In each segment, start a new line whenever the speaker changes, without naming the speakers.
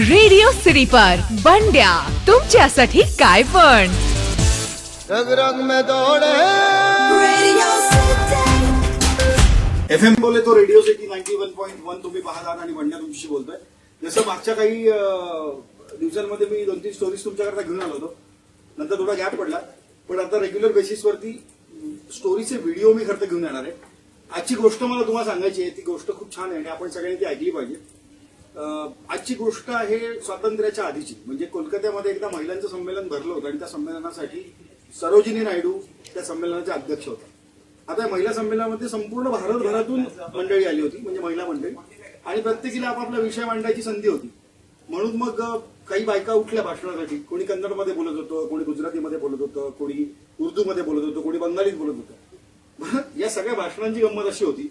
Radio city पर बंड्या तुमच्यासाठी काय पण
रग रग में दौड़े
FM बोले तो रेडिओ सिटी 91.1 तुम्ही पाहत आहात आणि बंड्या तुमच्याशी बोलतोय. जसं मागच्या काही दिवसांमध्ये मी 2-3 स्टोरीज तुमच्याकरता घेऊन आलो होतो, नंतर थोडा गॅप पडला, पण आता रेग्युलर बेसिसवरती स्टोरीचे व्हिडिओ मी खरं तर घेऊन येणार आहे. आजची गोष्ट मला तुम्हाला सांगायची आहे, ती गोष्ट खूप छान आहे आणि आपण सगळ्यांनी ती ऐकली पाहिजे. आजची गोष्ट आहे स्वातंत्र्याच्या आधीची. म्हणजे कोलकात्यामध्ये एकदा महिलांचं संमेलन भरलं होतं आणि त्या संमेलनासाठी सरोजिनी नायडू त्या संमेलनाचे अध्यक्ष होते. आता या महिला संमेलनामध्ये संपूर्ण भारतभरातून मंडळी आली होती, म्हणजे महिला मंडळी, आणि प्रत्येकीला आपापला विषय मांडायची संधी होती. म्हणून मग काही बायका उठल्या भाषणासाठी. कोणी कन्नडमध्ये बोलत होतं, कोणी गुजरातीमध्ये बोलत होतं, कोणी उर्दूमध्ये बोलत होतं, कोणी बंगालीत बोलत होतं. या सगळ्या भाषणांची गंमत अशी होती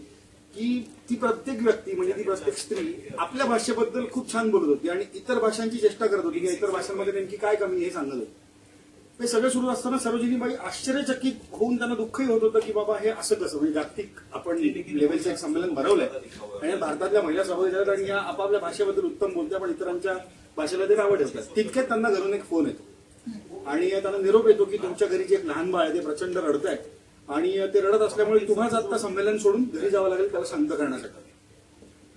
की ती प्रत्येक व्यक्ती म्हणजे ती प्रत्येक स्त्री आपल्या भाषेबद्दल खूप छान बोलत होती आणि इतर भाषांची चेष्टा करत होती की इतर भाषांमध्ये नेमकी काय कमी हे सांगत होती. हे सगळं सुरू असताना सरोजिनीबाई आश्चर्यचकित होऊन त्यांना दुःखही होत होतं की बाबा हे असं कसं, म्हणजे जागतिक आपण लेव्हलचं एक संमेलन भरवलंय आणि भारतातल्या महिला सहभागी झाल्यात आणि या आपापल्या भाषेबद्दल उत्तम बोलत्या, पण इतरांच्या भाषेला ते नावं ठेवतात. तितक्यात त्यांना घरून एक फोन येतो आणि त्यांना निरोप येतो की तुमच्या घरी जे एक लहान बाळ आहे ते प्रचंड रडत आहे आणि ते रडत असल्यामुळे तुम्हाच आता संमेलन सोडून घरी जावं लागेल त्याला शांत करण्यासाठी.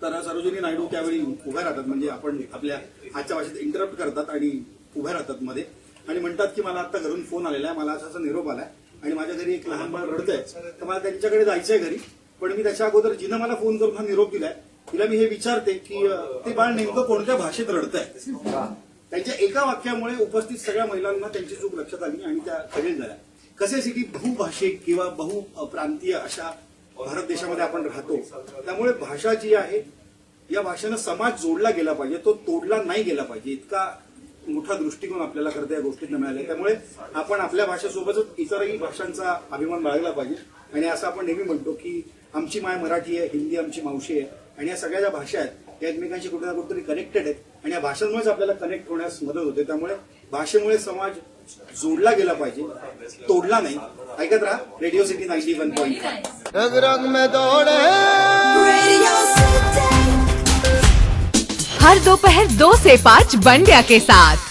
तर सरोजिनी नायडू त्यावेळी उभ्या राहतात, म्हणजे आपण आपल्या आजच्या भाषेत इंटरप्ट करतात आणि उभ्या राहतात मध्ये आणि म्हणतात की मला आता घरून फोन आलेला आहे, मला असा निरोप आलाय आणि माझ्या घरी एक लहान बाळ रडतंय, तर मला त्यांच्याकडे जायचंय घरी. पण मी त्याच्या अगोदर जिनं मला फोन करून हा निरोप दिलाय तिला मी हे विचारते की ते बाळ नेमकं कोणत्या भाषेत रडतंय. त्यांच्या एका वाक्यामुळे उपस्थित सगळ्या महिलांना त्यांची चूक लक्षात आली आणि त्या खडेल झाल्या. कसे की बहुभाषिक किंवा बहुप्रांतीय अशा भारत देशामध्ये आपण राहतो, त्यामुळे भाषा जी आहे या भाषेनं समाज जोडला गेला पाहिजे, तो तोडला नाही गेला पाहिजे, इतका मोठा दृष्टिकोन आपल्याला करता या गोष्टींना मिळाला. त्यामुळे आपण आपल्या भाषेसोबतच इतरही भाषांचा अभिमान बाळगला पाहिजे. आणि असं आपण नेहमी म्हणतो की आमची माय मराठी आहे, हिंदी आमची मावशी आहे आणि या सगळ्या ज्या भाषा आहेत या एकमेकांशी कुठे ना कुठेतरी कनेक्टेड आहेत आणि या भाषांमुळेच आपल्याला कनेक्ट होण्यास मदत होते. त्यामुळे भाषेमुळे समाज जोडला गेला पाहिजे, तोडला नाही. ऐकत राहा रेडिओ सिटी 91.1.
रग रग में दौड़े
हर दोपहर 2 से 5 बंड्या के साथ